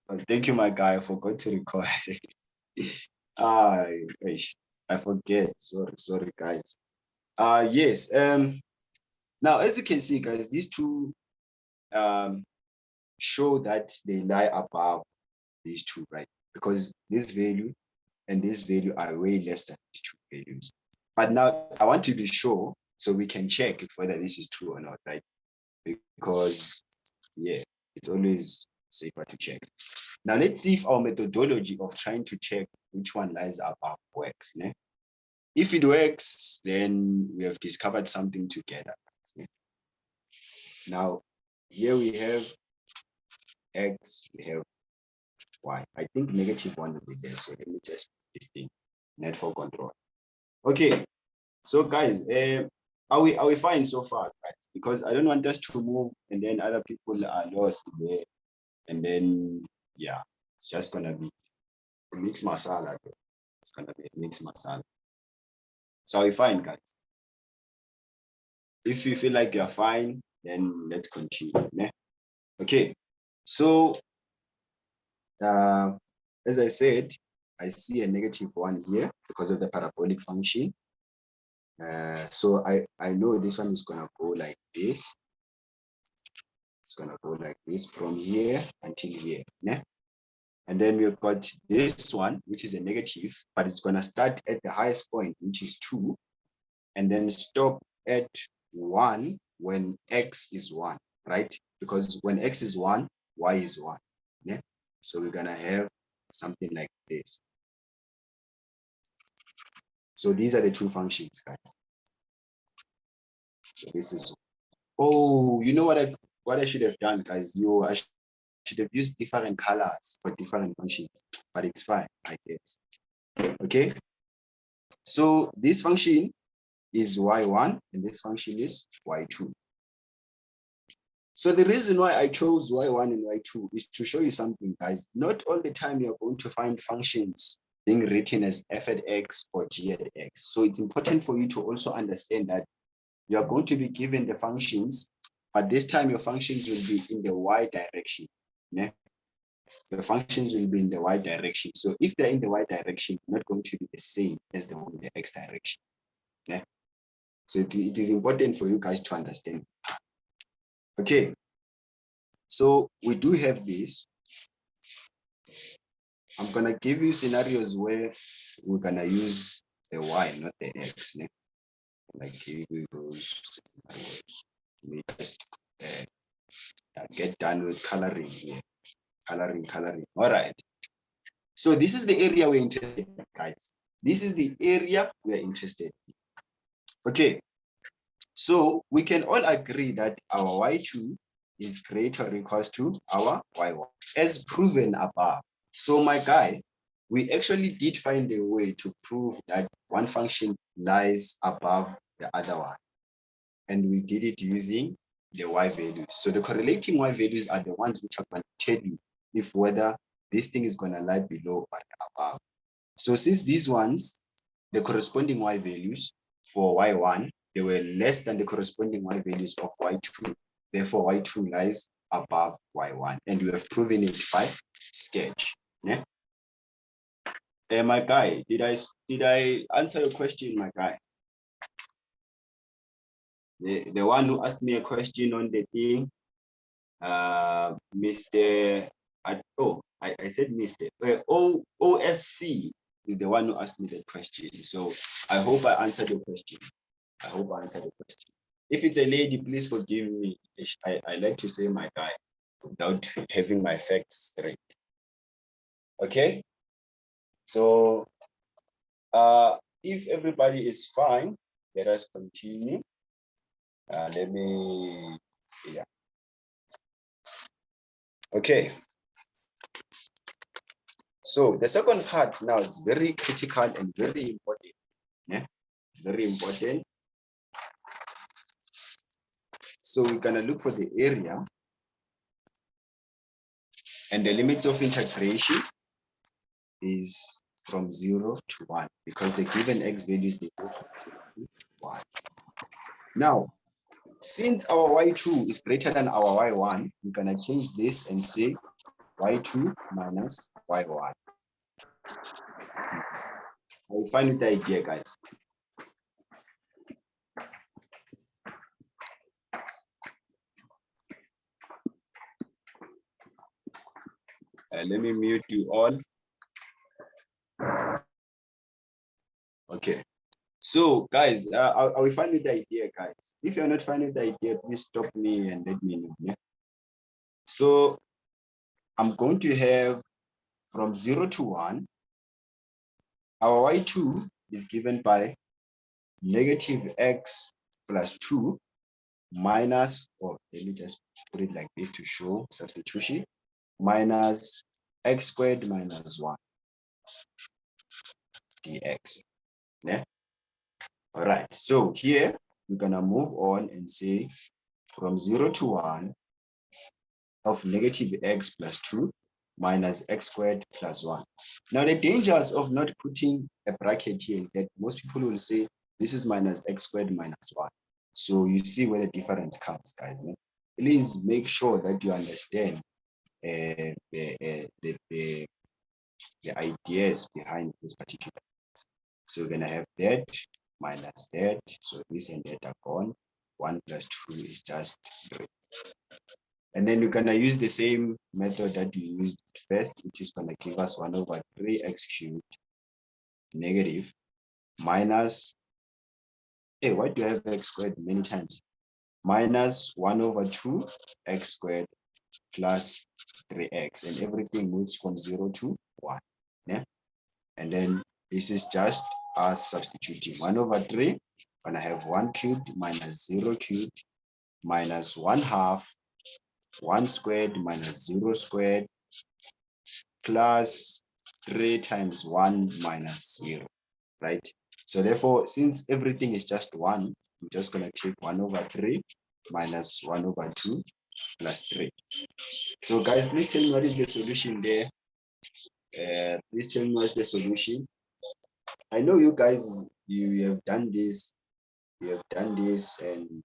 Oh, thank you, my guy. I forgot to record. Ah, I forget. Sorry, guys. Yes. Now, as you can see, guys, these two um show that they lie above these two, right? Because this value and this value are way less than these two values. But now I want to be sure so we can check if whether this is true or not, right? Because yeah, it's always safer to check. Now let's see if our methodology of trying to check which one lies above works. Yeah? If it works, then we have discovered something together. Yeah? Now here we have x, we have y. I think -1 will be there. So let me just put this thing net for control. Okay, so guys, are we fine so far, guys? Because I don't want us to move and then other people are lost there, and then yeah, it's just gonna be a mixed masala. It's gonna be a mixed masala. So are we fine, guys? If you feel like you're fine, then let's continue. Yeah? Okay, so as I said, I see a -1 here because of the parabolic function. So I know this one is gonna go like this. It's gonna go like this from here until here. Yeah? And then we've got this one, which is a negative, but it's gonna start at the highest point, which is 2, and then stop at 1 when x is 1, right? Because when x is 1, y is 1. Yeah? So we're gonna have something like this. So these are the two functions, guys. So this is, oh, you know what I should have done, guys? I should have used different colors for different functions, but it's fine, I guess. Okay. So this function is y1 and this function is y2. So the reason why I chose y1 and y2 is to show you something, guys. Not all the time you're going to find functions being written as f at x or g at x. So it's important for you to also understand that you're going to be given the functions, but this time your functions will be in the y direction. Yeah? The functions will be in the y direction. So if they're in the y direction, not going to be the same as the one in the x direction. Yeah? So it is important for you guys to understand. Okay, so we do have this. I'm gonna give you scenarios where we're gonna use the y, not the x. Yeah? Like give you those scenarios. Let me just get done with coloring here. Coloring. All right. So this is the area we're interested in, guys. This is the area we're interested in. Okay. So we can all agree that our y2 is greater or equals to our y1, as proven above. So my guy, we actually did find a way to prove that one function lies above the other one. And we did it using the y values. So the correlating y values are the ones which are going to tell you if whether this thing is going to lie below or above. So since these ones, the corresponding y values for y1, they were less than the corresponding y values of y2. Therefore, y2 lies above y1. And we have proven it by sketch. Yeah. My guy, did I answer your question, my guy? The one who asked me a question on the thing, Mr. I said Mr. OSC is the one who asked me that question. So I hope I answered your question. If it's a lady, please forgive me. I like to say my guy without having my facts straight. Okay? So if everybody is fine, let us continue. Let me, yeah. Okay. So the second part now is very critical and very important. Yeah, it's very important. So we're gonna look for the area and the limits of integration is from 0 to 1 because the given x values they go from 0 to 1. Now, since our y2 is greater than our y1, we're gonna change this and say y2 minus y1. I will find the idea, guys. Let me mute you all. Okay. So, guys, I will find the idea, guys. If you're not finding the idea, please stop me and let me know. Yeah? So, I'm going to have from 0 to 1, our y2 is given by negative x plus 2 minus, or let me just put it like this to show substitution, minus x squared minus 1 dx. Yeah. All right. So here we're gonna move on and say from 0 to 1 of negative x plus 2 minus x squared plus 1. Now the dangers of not putting a bracket here is that most people will say this is minus x squared minus 1. So you see where the difference comes, guys. Please make sure that you understand the ideas behind this particular. So we're going to have that minus that. So this and that are gone. 1 plus 2 is just 3. And then we're going to use the same method that we used first, which is going to give us 1 over 3x cubed negative minus, hey, why do I have x squared many times? Minus 1 over 2 x squared plus 3x, and everything moves from 0 to 1. Yeah. And then this is just us substituting 1 over 3. And I have 1 cubed minus 0 cubed minus 1/2, 1 squared minus 0 squared plus 3 times 1 minus 0, right? So therefore, since everything is just 1, I'm just going to take 1 over 3 minus 1 over 2 plus 3. So guys, please tell me what is the solution there. Please tell me what's the solution. I know you guys, you have done this. You have done this, and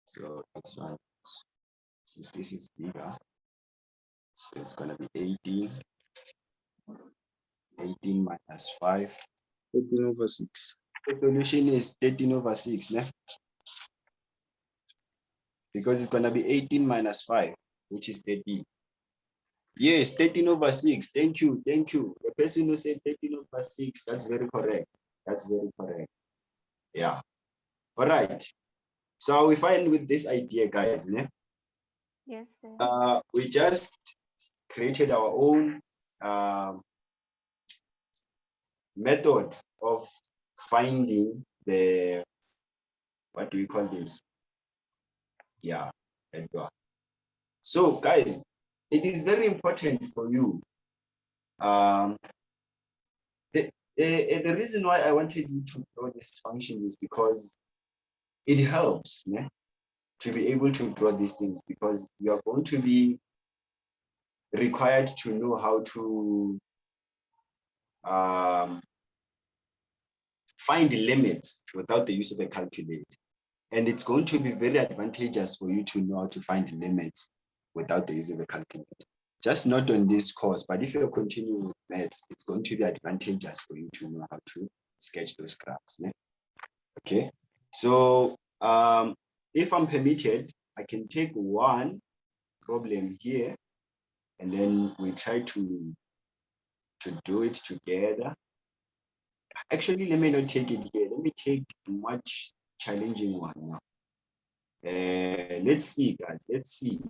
so this one, since this is bigger, so it's gonna be 18. 18 minus 5. 13 over 6. The solution is 13 over 6, né? Because it's gonna be 18 minus 5, which is 13. Yes, 13 over 6. Thank you, thank you. The person who said 13 over 6, that's very correct. That's very correct. Yeah. All right. So we find with this idea, guys, né? Yes, sir. We just created our own method of finding the, what do we call this? Yeah, Edward. So guys, it is very important for you. The reason why I wanted you to draw this function is because it helps, yeah, to be able to draw these things, because you are going to be required to know how to find the limits without the use of a calculator. And it's going to be very advantageous for you to know how to find the limits without the use of a calculator. Just not on this course, but if you're continuing with maths, it's going to be advantageous for you to know how to sketch those graphs. Yeah? Okay, so if I'm permitted, I can take one problem here, and then we try to do it together. Actually, let me not take it here. Let me take a much challenging one now. Let's see, guys. Let's see.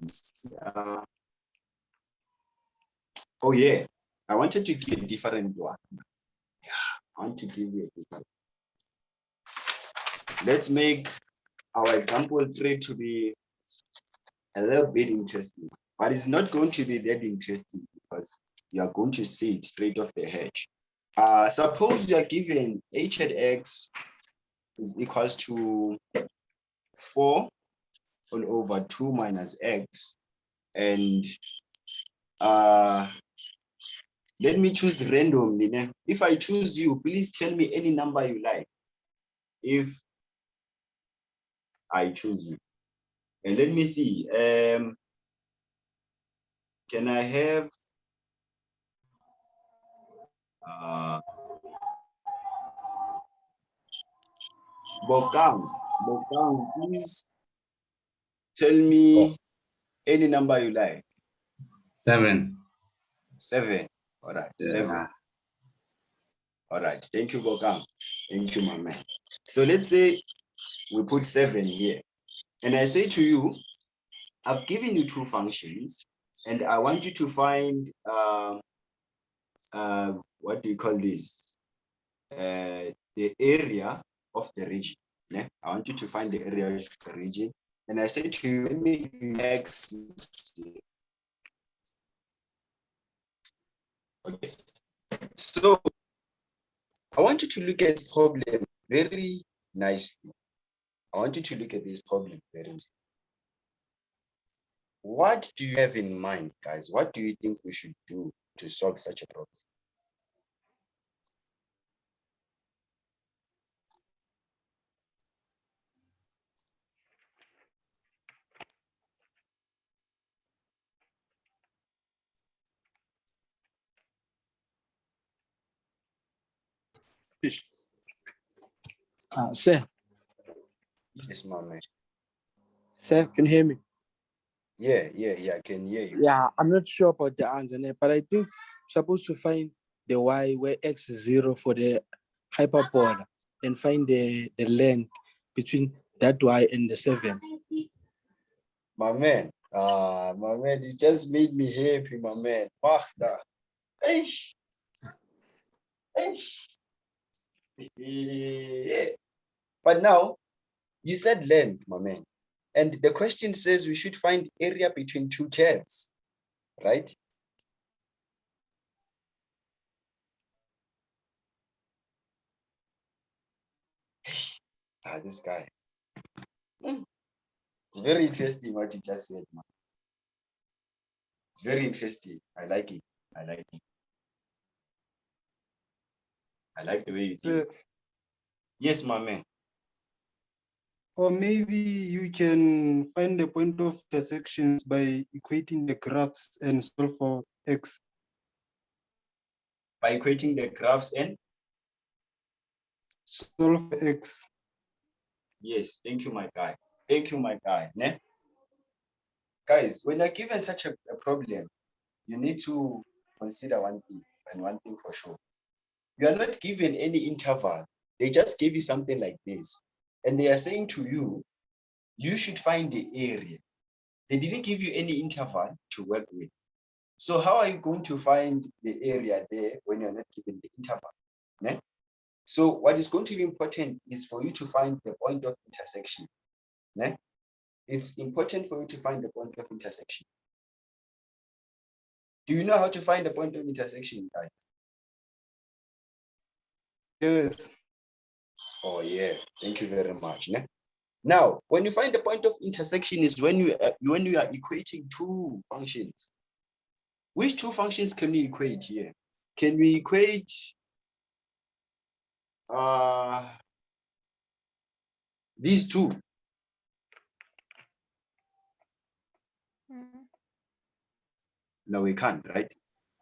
Oh yeah, I wanted to give a different one. Yeah, I want to give you a different. Let's make our example 3 to be a little bit interesting, but it's not going to be that interesting because you are going to see it straight off the hedge. Suppose you are given h at x is equals to 4 all over 2 minus x, and let me choose randomly. If I choose you, please tell me any number you like. if I choose you. And let me see. Can I have Bokang? Bokang, please tell me any number you like. 7. 7. All right, Yeah. 7. All right, thank you, Bokang. Thank you, my man. So let's say we put 7 here. And I say to you, I've given you 2 functions, and I want you to find, what do you call this? The area of the region. Yeah? I want you to find the area of the region. And I say to you, let me x. Okay. So I want you to look at the problem very nicely. I want you to look at this problem very nicely. What do you have in mind, guys? What do you think we should do to solve such a problem? Sir, Yes, my man. sir, can you hear me? Yeah, I can hear you. Yeah, I'm not sure about the answer, but I think we're supposed to find the y where x is 0 for the hyperbola and find the length between that y and the 7. My man, you just made me happy, my man. Magda. Eish. Eish. Yeah. But now, you said length, my man. And the question says we should find area between 2 curves, right? This guy. It's very interesting what you just said, man. It's very interesting. I like it. I like it. I like the way you think. Yes, my man. Or maybe you can find the point of intersections by equating the graphs and solve for x. By equating the graphs and? Solve for x. Yes, thank you, my guy. Thank you, my guy. Ne? Guys, when you're given such a problem, you need to consider one thing, and one thing for sure. You are not given any interval. They just gave you something like this. And they are saying to you, you should find the area. They didn't give you any interval to work with. So how are you going to find the area there when you're not given the interval? Ne? So what is going to be important is for you to find the point of intersection. Ne? It's important for you to find the point of intersection. Do you know how to find the point of intersection, guys? Yes. Oh yeah, thank you very much. Ne? Now, when you find the point of intersection is when you are equating 2 functions. Which 2 functions can we equate here? Can we equate these 2? No, we can't, right?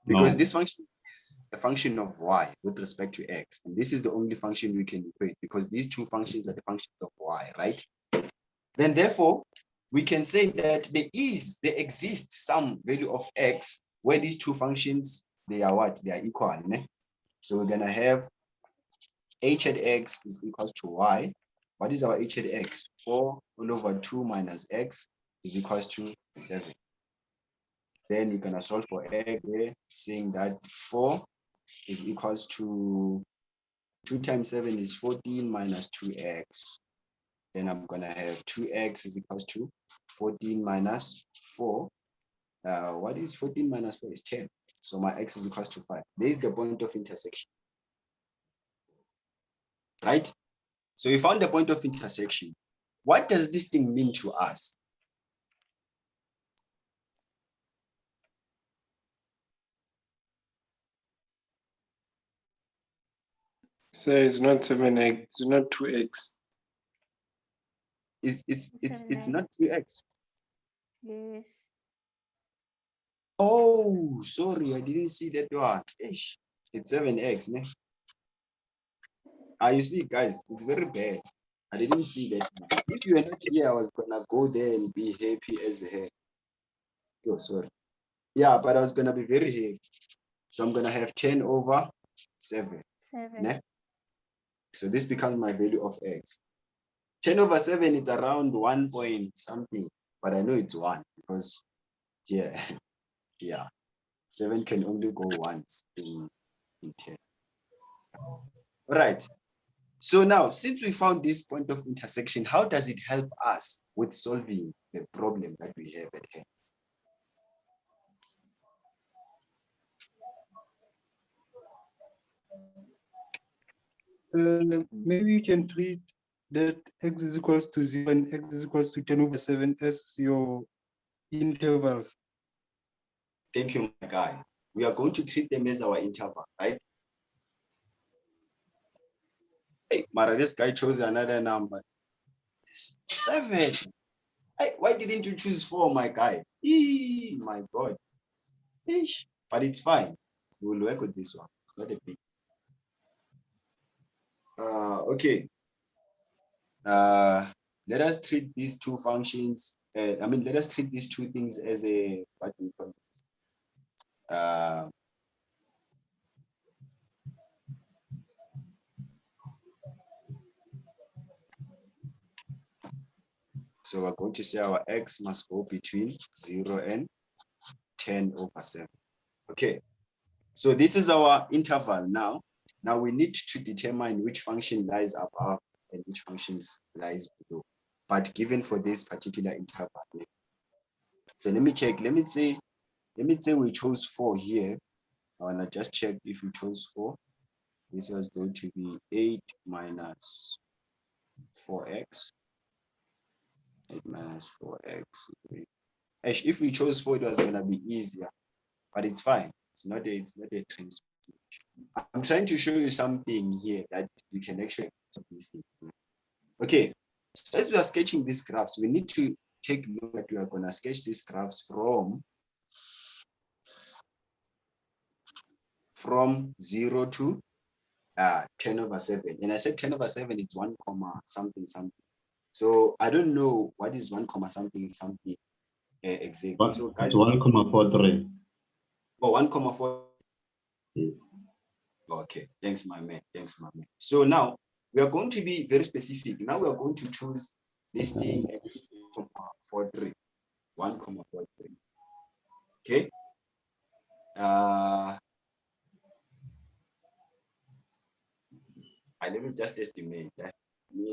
Because this function is a function of y with respect to x. And this is the only function we can equate because these 2 functions are the functions of y, right? Then therefore, we can say that there exists some value of x where these 2 functions, they are what? They are equal. Ne? So we're gonna have h at x is equal to y. What is our h at x? 4 all over 2 minus x is equals to 7. Then you're gonna solve for x there, saying that 4 is equals to 2 times 7 is 14 minus 2x. Then I'm gonna have 2x is equals to 14 minus 4. What is 14 minus 4 is 10. So my x is equals to 5. This is the point of intersection. Right? So we found the point of intersection. What does this thing mean to us? So it's not 7x, it's not 2x. It's not 2x. Yes. Oh, sorry, I didn't see that one. Ish, it's 7x. Ne? You see, guys, it's very bad. I didn't see that one. If you were not here, I was gonna go there and be happy as hell. Oh, sorry. Yeah, but I was gonna be very happy. So I'm gonna have 10 over 7. 7. Ne? So this becomes my value of x. 10 over 7, it's around 1 point something, but I know it's 1 because, yeah, yeah, 7 can only go once in 10. All right. So now, since we found this point of intersection, how does it help us with solving the problem that we have at hand? Maybe you can treat that x is equals to 0 and x is equals to 10 over 7 as your intervals. Thank you, my guy. We are going to treat them as our interval, right? Hey, Mara, this guy chose another number. 7. Hey, why didn't you choose 4, my guy? Eee, my God. Eesh. But it's fine. We'll work with this one. It's not a big. Okay. Let us treat these two functions. Let us treat these two things as a, what do we call this? So we're going to say our x must go between 0 and 10 over 7. Okay. So this is our interval now. Now we need to determine which function lies above and which functions lies below, but given for this particular interval. So let me check. Let me say we chose 4 here. I wanna just check if we chose 4. This was going to be 8 minus 4x. 8 minus 4x. Actually, if we chose 4, it was gonna be easier, but it's fine. It's not a transformation. I'm trying to show you something here that we can actually do these things. Okay, so as we are sketching these graphs, we need to take a look at, we are going to sketch these graphs from 0 to 10 over 7. And I said 10 over 7 is 1 comma something something. So I don't know what is 1 comma something something exactly. So guys, it's 1,43. Oh, 1,4. Yes. Okay, thanks, my man. Thanks, my man. So now we are going to be very specific. Now we are going to choose this thing at 1,43. 1,43. Okay. Let me just estimate that.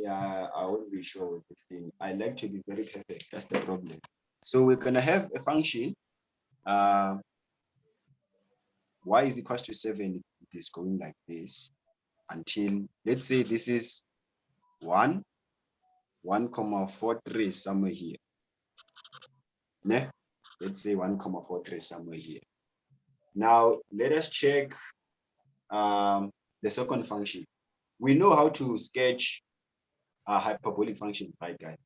I won't be sure with this thing. I like to be very perfect. That's the problem. So we're gonna have a function. Y is equals to 7. It is going like this until, let's say this is 1,43 somewhere here. Ne? Let's say 1,43 somewhere here. Now let us check the second function. We know how to sketch hyperbolic functions, right, guys?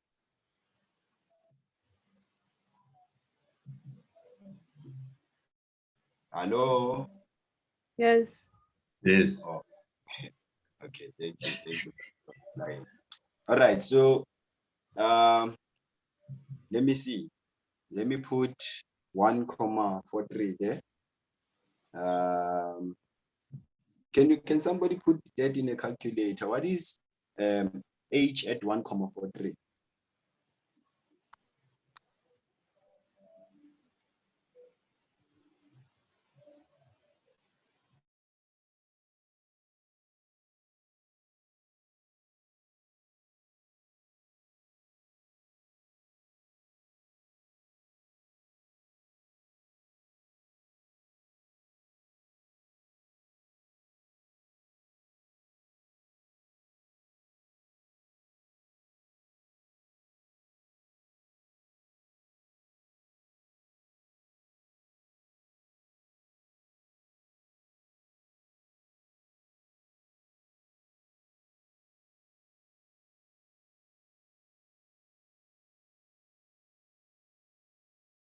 Hello? Yes. Yes. Oh, okay, thank you. All right, so let me see. Let me put 1,43 there. Can somebody put that in a calculator? What is h at 1,43?